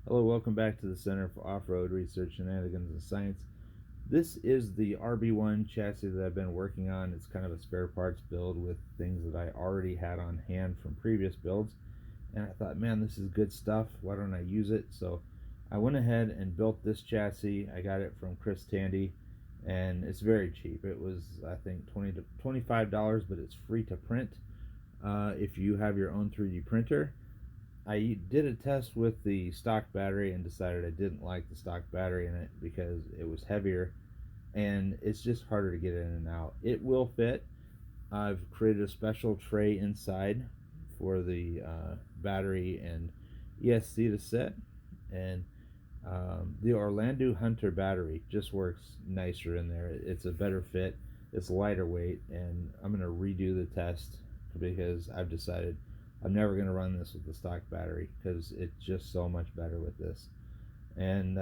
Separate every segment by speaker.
Speaker 1: Hello, welcome back to the Center for Off-Road Research, Shenanigans, and Science. This is the RB1 chassis that I've been working on. It's kind of a spare parts build with things that I already had on hand from previous builds. And I thought, man, this is good stuff. Why don't I use it? So I went ahead and built this chassis. I got it from Chris Tandy, and it's very cheap. It was, I think, $20 to $25, but it's free to print if you have your own 3D printer. I did a test with the stock battery and decided I didn't like the stock battery in it because it was heavier and it's just harder to get in and out. It will fit. I've created a special tray inside for the battery and ESC to sit, and the Orlando Hunter battery just works nicer in there. It's a better fit, it's lighter weight, and I'm going to redo the test because I've decided I'm never going to run this with the stock battery because it's just so much better with this. And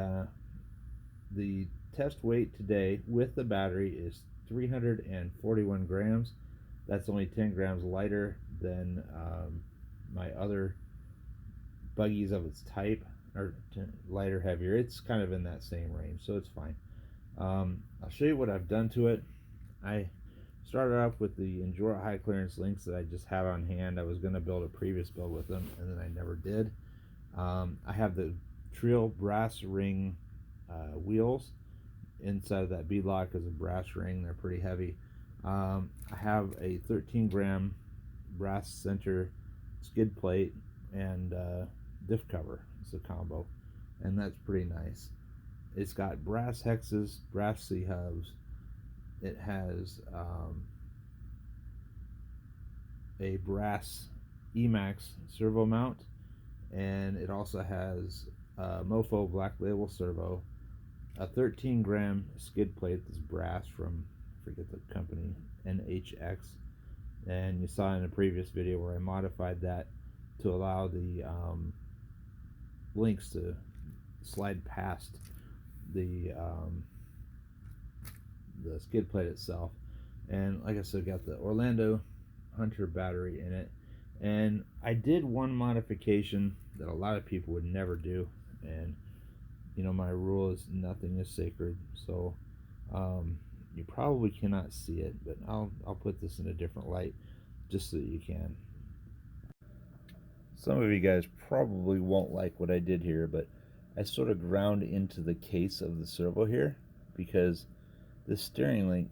Speaker 1: the test weight today with the battery is 341 grams. That's only 10 grams lighter than my other buggies of its type, or lighter, heavier. It's kind of in that same range, so it's fine. I'll show you what I've done to it. I started off with the Endura high clearance links that I just have on hand. I was going to build a previous build with them, and then I never did. I have the Trio brass ring wheels. Inside of that beadlock is a brass ring. They're pretty heavy. I have a 13-gram brass center skid plate and diff cover. It's a combo, and that's pretty nice. It's got brass hexes, brass C-hubs. It has a brass Emax servo mount, and it also has a Mofo Black Label servo, a 13-gram skid plate that's brass from, I forget the company, NHX, and you saw in a previous video where I modified that to allow the links to slide past the skid plate itself. And like I said, got the Orlando Hunter battery in it, and I did one modification that a lot of people would never do, and you know, my rule is nothing is sacred, so you probably cannot see it, but I'll put this in a different light just so that you can. Some of you guys probably won't like what I did here, but I sort of ground into the case of the servo here because this steering link,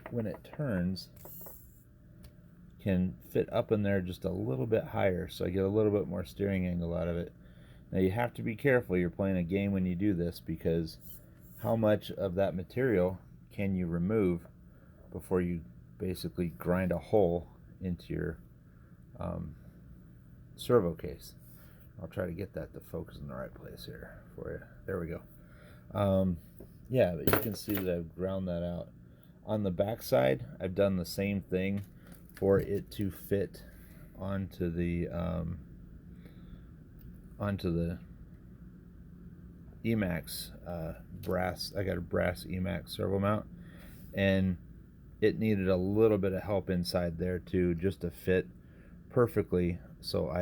Speaker 1: when it turns, can fit up in there just a little bit higher, so I get a little bit more steering angle out of it. Now you have to be careful, you're playing a game when you do this, because how much of that material can you remove before you basically grind a hole into your servo case. I'll try to get that to focus in the right place here for you. There we go. Yeah, but you can see that I've ground that out. On the back side, I've done the same thing for it to fit onto the Emax brass. I got a brass Emax servo mount, and it needed a little bit of help inside there too, just to fit perfectly. So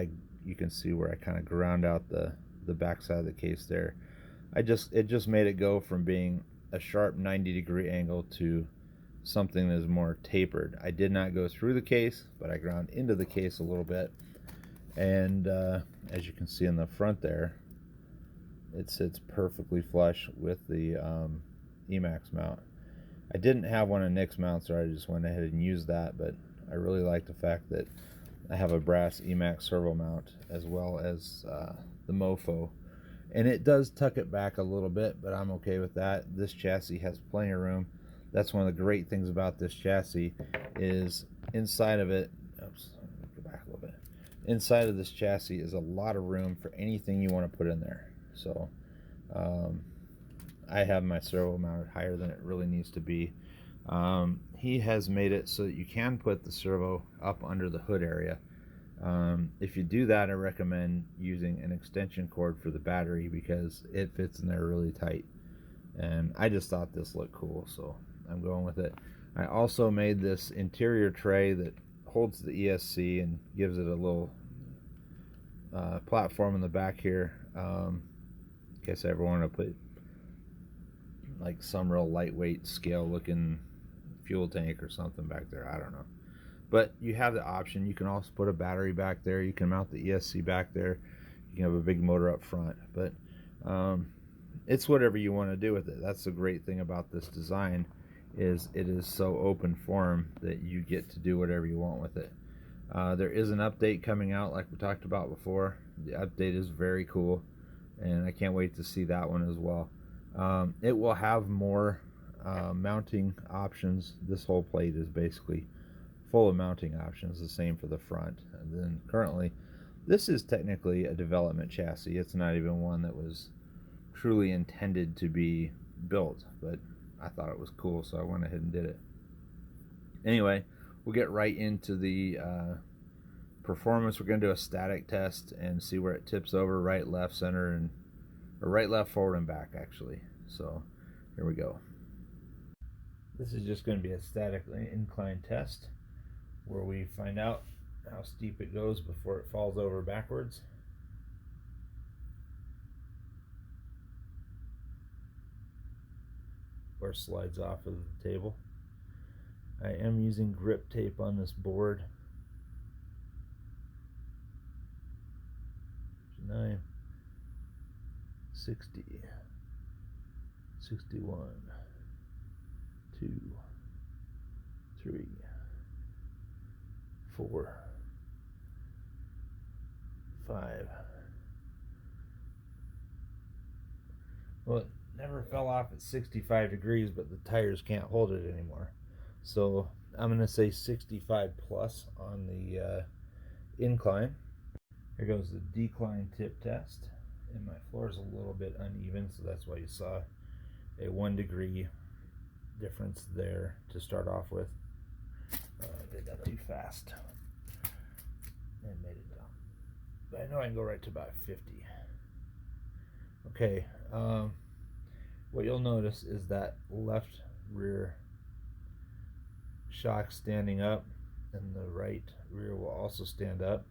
Speaker 1: you can see where I kind of ground out the back side of the case there. It just made it go from being a sharp 90-degree angle to something that is more tapered. I did not go through the case, but I ground into the case a little bit, and as you can see in the front there, it sits perfectly flush with the Emax mount. I didn't have one of Nick's mounts, so I just went ahead and used that, but I really like the fact that I have a brass Emax servo mount as well as the Mofo. And it does tuck it back a little bit, but I'm okay with that. This chassis has plenty of room. That's one of the great things about this chassis is inside of it, oops, let me go back a little bit. Inside of this chassis is a lot of room for anything you want to put in there. So I have my servo mounted higher than it really needs to be. He has made it so that you can put the servo up under the hood area. If you do that, I recommend using an extension cord for the battery because it fits in there really tight. And I just thought this looked cool, so I'm going with it. I also made this interior tray that holds the ESC and gives it a little platform in the back here. guess I ever want to put like some real lightweight scale looking fuel tank or something back there. I don't know. But you have the option. You can also put a battery back there. You can mount the ESC back there. You can have a big motor up front. But it's whatever you want to do with it. That's the great thing about this design, is it is so open form that you get to do whatever you want with it. There is an update coming out like we talked about before. The update is very cool, and I can't wait to see that one as well. It will have more mounting options. This whole plate is basically full of mounting options, the same for the front. And then currently, this is technically a development chassis. It's not even one that was truly intended to be built, but I thought it was cool, so I went ahead and did it. Anyway, we'll get right into the performance. We're going to do a static test and see where it tips over, right, left, center, and or right, left, forward, and back, actually. So here we go. This is just going to be a static incline test where we find out how steep it goes before it falls over backwards. Or slides off of the table. I am using grip tape on this board. 9, 60, 61, 2, 3, 4, 5. Well, it never fell off at 65 degrees, but the tires can't hold it anymore. So I'm going to say 65 plus on the incline. Here goes the decline tip test. And my floor is a little bit uneven, so that's why you saw a 1 degree difference there to start off with. I did that too fast and made it down. But I know I can go right to about 50. Okay, what you'll notice is that left rear shock standing up, and the right rear will also stand up.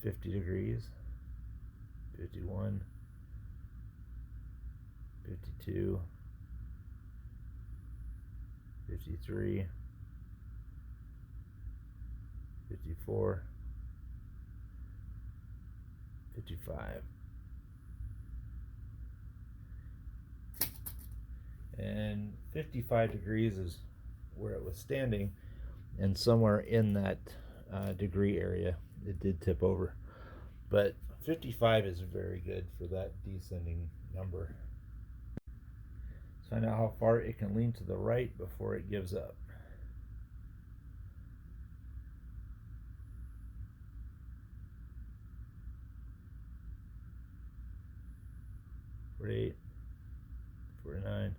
Speaker 1: $50 degrees, 51, 52, 53, 54, 55. And 55 degrees is where it was standing, and somewhere in that degree area it did tip over. But 55 is very good for that descending number. Let's find out how far it can lean to the right before it gives up. 48, 49,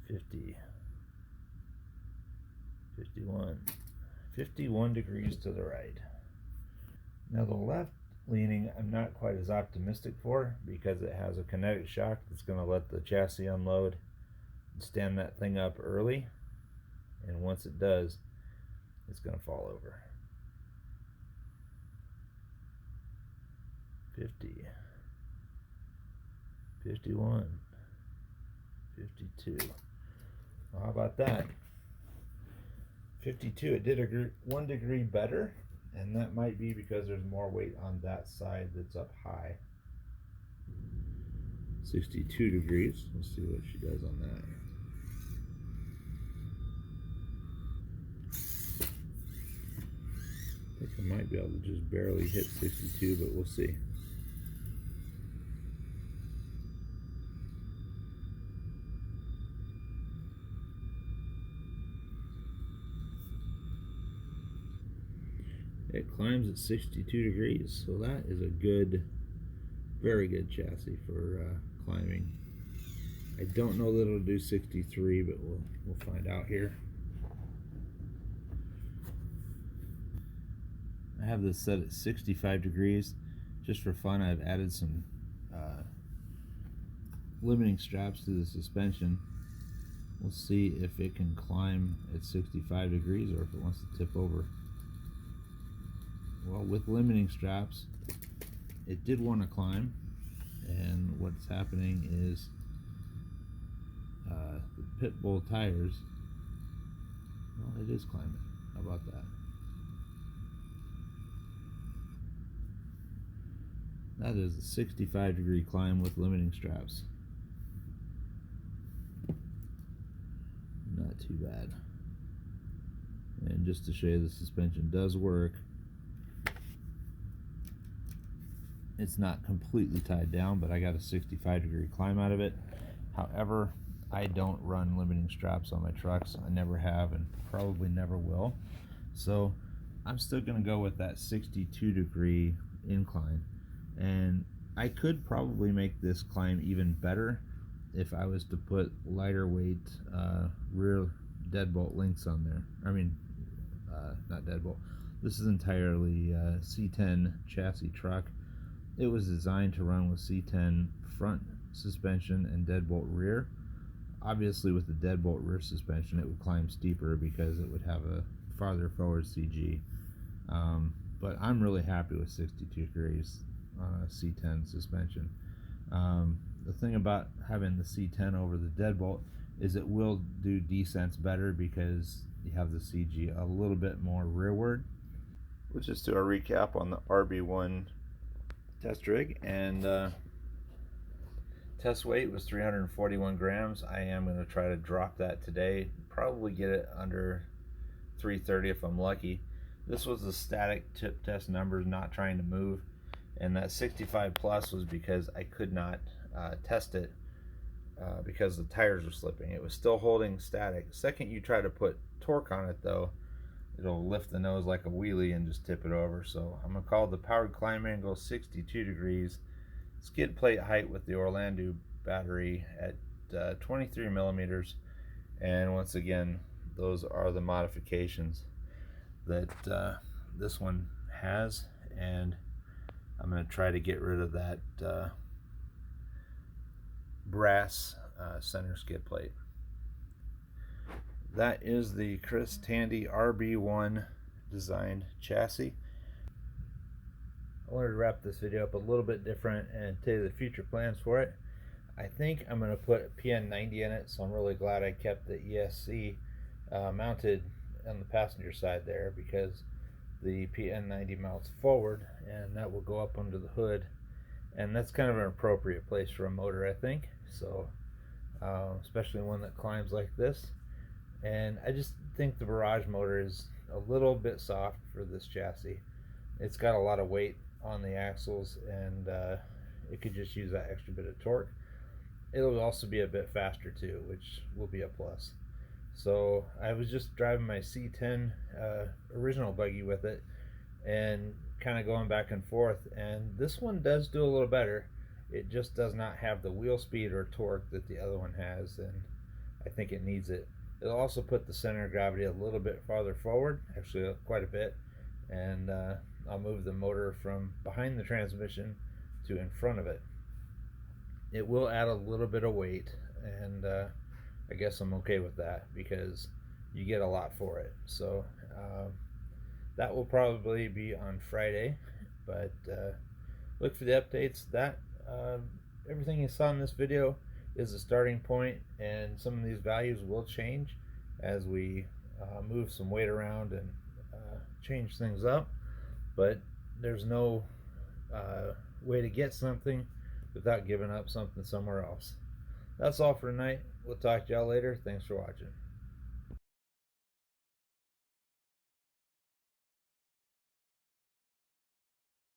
Speaker 1: 50, 51, 51 degrees to the right. Now the left leaning I'm not quite as optimistic for, because it has a kinetic shock that's going to let the chassis unload and stand that thing up early, and once it does, it's going to fall over. 50, 51, 52. Well, how about that? 52. It did 1 degree better, and that might be because there's more weight on that side that's up high. 62 degrees. Let's see what she does on that. I think I might be able to just barely hit 62, but we'll see. It climbs at 62 degrees, so that is a good, very good chassis for climbing. I don't know that it'll do 63, but we'll find out here. I have this set at 65 degrees. Just for fun, I've added some limiting straps to the suspension. We'll see if it can climb at 65 degrees or if it wants to tip over. Well, with limiting straps, it did want to climb, and what's happening is the pit bull tires, well, it is climbing. How about that? That is a 65 degree climb with limiting straps. Not too bad. And just to show you, the suspension does work. It's not completely tied down, but I got a 65 degree climb out of it. However, I don't run limiting straps on my trucks. I never have and probably never will. So I'm still going to go with that 62 degree incline. And I could probably make this climb even better if I was to put lighter weight rear deadbolt links on there. I mean, not deadbolt. This is entirely C10 chassis truck. It was designed to run with C10 front suspension and deadbolt rear. Obviously, with the deadbolt rear suspension, it would climb steeper because it would have a farther forward CG. But I'm really happy with 62 degrees on a C10 suspension. The thing about having the C10 over the deadbolt is it will do descents better because you have the CG a little bit more rearward. We'll just do a recap on the RB1 test rig, and test weight was 341 grams. I am going to try to drop that today, probably get it under 330 if I'm lucky. This was the static tip test numbers, not trying to move, and that 65 plus was because I could not test it because the tires were slipping. It was still holding static. The second you try to put torque on it though, it'll lift the nose like a wheelie and just tip it over. So I'm gonna call the powered climb angle 62 degrees, skid plate height with the Orlando battery at 23 millimeters, and once again, those are the modifications that this one has, and I'm going to try to get rid of that brass center skid plate. That is the Chris Tandy RB1 designed chassis. I wanted to wrap this video up a little bit different and tell you the future plans for it. I think I'm going to put a PN90 in it, so I'm really glad I kept the ESC mounted on the passenger side there, because the PN90 mounts forward and that will go up under the hood, and that's kind of an appropriate place for a motor, I think. So especially one that climbs like this. And I just think the barrage motor is a little bit soft for this chassis. It's got a lot of weight on the axles, and it could just use that extra bit of torque. It'll also be a bit faster too, which will be a plus. So I was just driving my C10 original buggy with it and kind of going back and forth, and this one does do a little better. It just does not have the wheel speed or torque that the other one has, and I think it needs it. It'll also put the center of gravity a little bit farther forward, actually quite a bit, and I'll move the motor from behind the transmission to in front of it. It will add a little bit of weight, and I guess I'm okay with that because you get a lot for it. So that will probably be on Friday, but look for the updates. That everything you saw in this video is a starting point, and some of these values will change as we move some weight around and change things up, but there's no way to get something without giving up something somewhere else. That's all for tonight. We'll talk to y'all later. Thanks for watching.